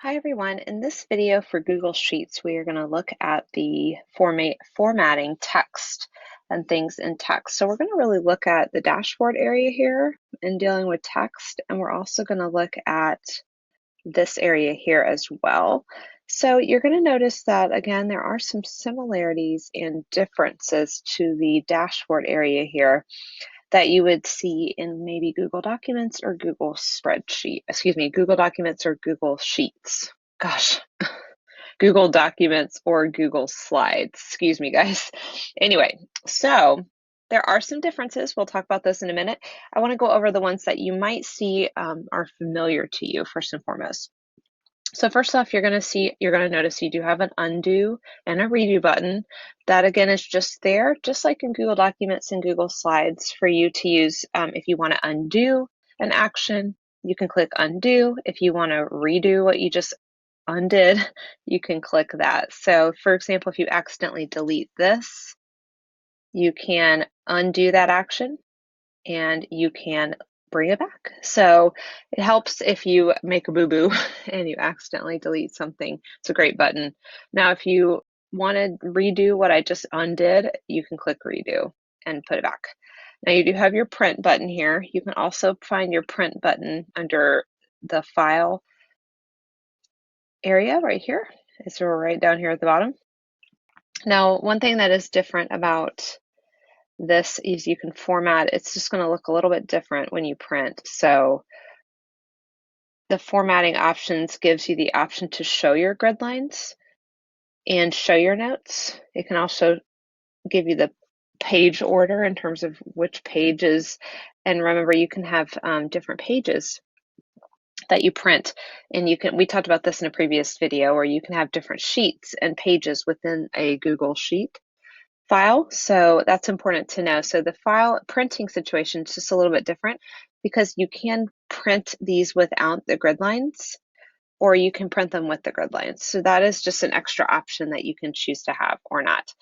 Hi everyone. In this video for Google Sheets, we are going to look at the formatting text and things in text. So we're going to really look at the dashboard area here in dealing with text, and we're also going to look at this area here as well. So you're going to notice that, again, there are some similarities and differences to the dashboard area here that you would see in maybe Google Documents or Google Google Documents or Google Sheets. Gosh, Google Documents or Google Slides. Excuse me, guys. Anyway, so there are some differences. We'll talk about this in a minute. I want to go over the ones that you might see are familiar to you first and foremost. So first off, you're going to notice you do have an undo and a redo button. That again is just there, just like in Google Documents and Google Slides, for you to use if you want to undo an action. You can click undo. If you want to redo what you just undid, you can click that. So for example, if you accidentally delete this, you can undo that action and you can bring it back. So it helps if you make a boo-boo and you accidentally delete something. It's a great button. Now, if you want to redo what I just undid, you can click redo and put it back. Now you do have your print button here. You can also find your print button under the file area right here. It's right down here at the bottom. Now, one thing that is different about this is you can format, it's just going to look a little bit different when you print. So the formatting options gives you the option to show your grid lines and show your notes. It can also give you the page order in terms of which pages. And remember, you can have different pages that you print, and we talked about this in a previous video, where you can have different sheets and pages within a Google Sheet file. So that's important to know. So the file printing situation is just a little bit different because you can print these without the grid lines, or you can print them with the grid lines. So that is just an extra option that you can choose to have or not.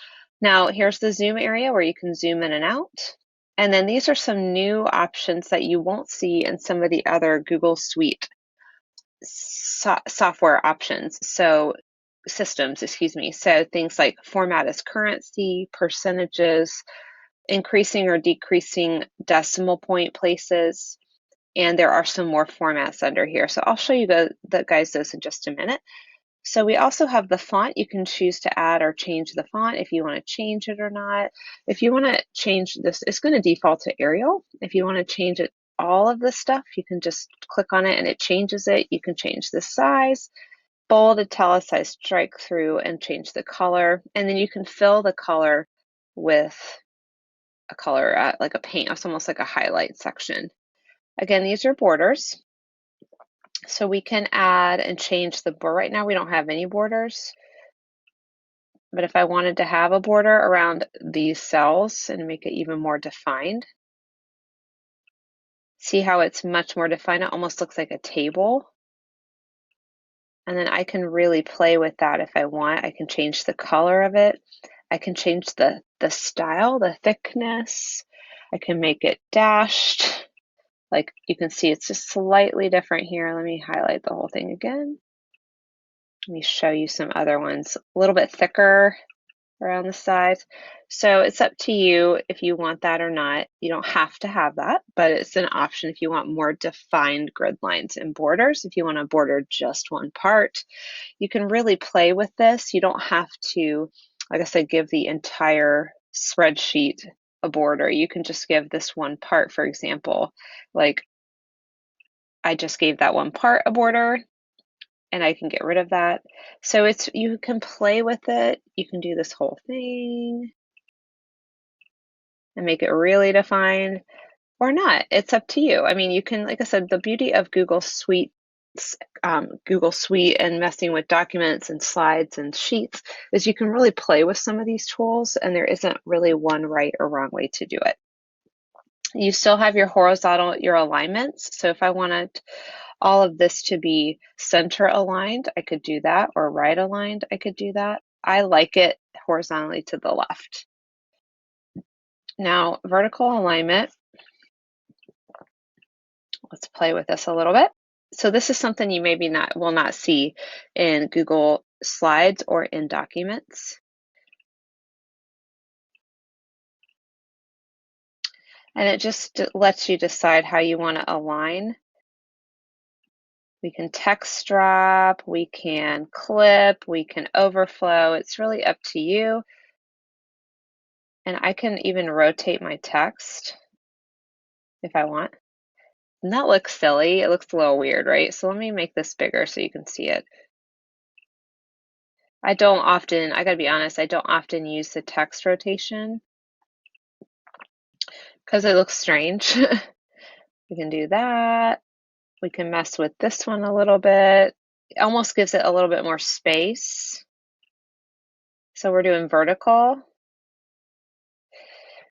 Now here's the zoom area where you can zoom in and out. And then these are some new options that you won't see in some of the other Google Suite software options. So systems, excuse me. So things like format as currency, percentages, increasing or decreasing decimal point places, and there are some more formats under here. So I'll show you guys those in just a minute. So we also have the font. You can choose to add or change the font if you want to change it or not. If you want to change this, it's going to default to Arial. If you want to change it, all of this stuff, you can just click on it and it changes it. You can change the size, bold, italicized, strike through, and change the color. And then you can fill the color with a color, like a paint. It's almost like a highlight section. Again, these are borders. So we can add and change the border. Right now we don't have any borders, but if I wanted to have a border around these cells and make it even more defined, see how it's much more defined? It almost looks like a table. And then I can really play with that if I want. I can change the color of it. I can change the style, the thickness. I can make it dashed. Like you can see, it's just slightly different here. Let me highlight the whole thing again. Let me show you some other ones. A little bit thicker around the sides. So it's up to you if you want that or not. You don't have to have that, but it's an option if you want more defined grid lines and borders. If you want to border just one part, you can really play with this. You don't have to, like I said, give the entire spreadsheet a border. You can just give this one part, for example. Like I just gave that one part a border, and I can get rid of that. So you can play with it. You can do this whole thing and make it really defined or not. It's up to you. I mean, you can, like I said, the beauty of Google Suite and messing with documents and slides and sheets is you can really play with some of these tools, and there isn't really one right or wrong way to do it. You still have your horizontal, your alignments. So if I wanted all of this to be center aligned, I could do that, or right aligned, I could do that. I like it horizontally to the left. Now, vertical alignment, let's play with this a little bit. So this is something you maybe will not see in Google Slides or in documents. And it just lets you decide how you want to align. We can text drop, we can clip, we can overflow. It's really up to you. And I can even rotate my text if I want. And that looks silly. It looks a little weird, right? So let me make this bigger so you can see it. I gotta be honest, I don't often use the text rotation because it looks strange. We can do that. We can mess with this one a little bit. It almost gives it a little bit more space. So we're doing vertical.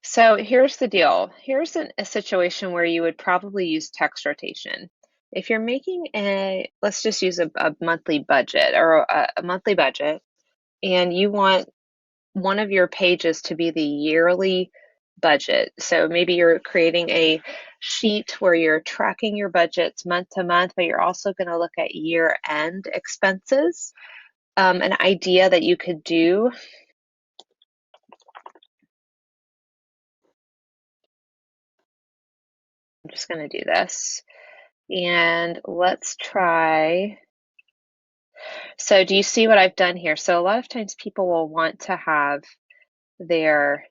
So here's the deal. Here's a situation where you would probably use text rotation. If you're making let's just use a monthly budget or a monthly budget, and you want one of your pages to be the yearly budget. So maybe you're creating a sheet where you're tracking your budgets month to month, but you're also going to look at year-end expenses. An idea that you could do. I'm just going to do this. And let's try. So do you see what I've done here? So a lot of times people will want to have their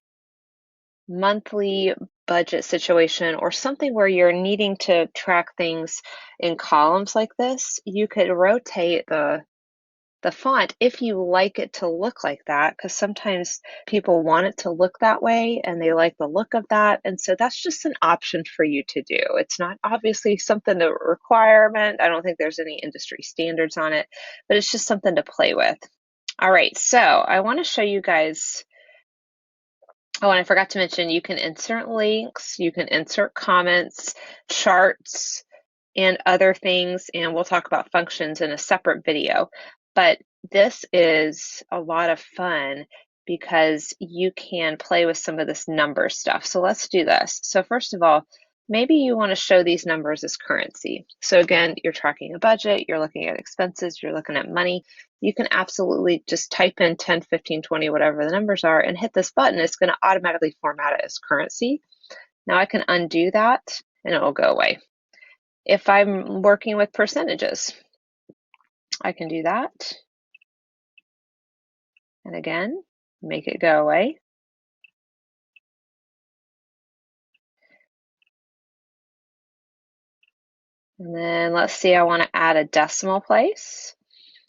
monthly budget situation or something where you're needing to track things in columns like this. You could rotate the font if you like it to look like that, because sometimes people want it to look that way and they like the look of that. And so that's just an option for you to do. It's not obviously something to requirement. I don't think there's any industry standards on it, but it's just something to play with. All right, so I want to show you guys. Oh, and I forgot to mention, you can insert links, you can insert comments, charts, and other things, and we'll talk about functions in a separate video. But this is a lot of fun because you can play with some of this number stuff. So let's do this. So first of all, maybe you want to show these numbers as currency. So again, you're tracking a budget, you're looking at expenses, you're looking at money. You can absolutely just type in 10, 15, 20, whatever the numbers are, and hit this button. It's going to automatically format it as currency. Now I can undo that and it will go away. If I'm working with percentages, I can do that. And again, make it go away. And then let's see, I want to add a decimal place.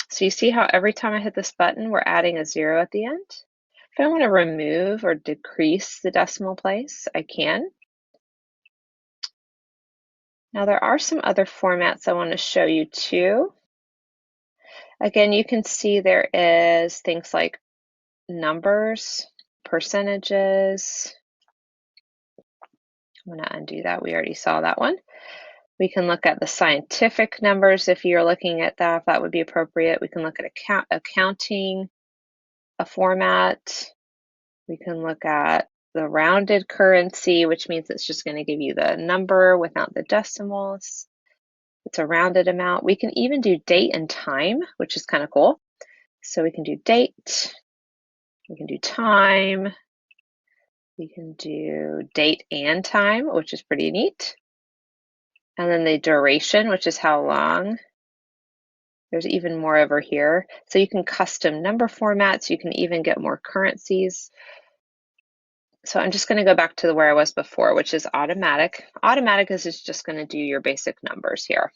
So you see how every time I hit this button, we're adding a 0 at the end? If I want to remove or decrease the decimal place, I can. Now there are some other formats I want to show you too. Again, you can see there is things like numbers, percentages. I'm going to undo that. We already saw that one. We can look at the scientific numbers if you're looking at that, if that would be appropriate. We can look at accounting, a format. We can look at the rounded currency, which means it's just going to give you the number without the decimals. It's a rounded amount. We can even do date and time, which is kind of cool. So we can do date, we can do time, we can do date and time, which is pretty neat. And then the duration, which is how long. There's even more over here. So you can custom number formats. You can even get more currencies. So I'm just going to go back to where I was before, which is automatic. Automatic is just going to do your basic numbers here.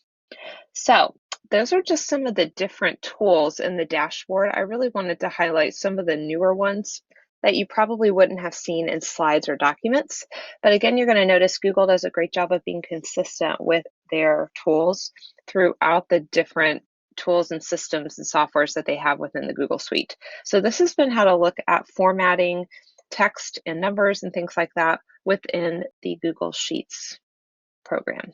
So those are just some of the different tools in the dashboard. I really wanted to highlight some of the newer ones that you probably wouldn't have seen in slides or documents. But again, you're going to notice Google does a great job of being consistent with their tools throughout the different tools and systems and softwares that they have within the Google Suite. So this has been how to look at formatting text and numbers and things like that within the Google Sheets program.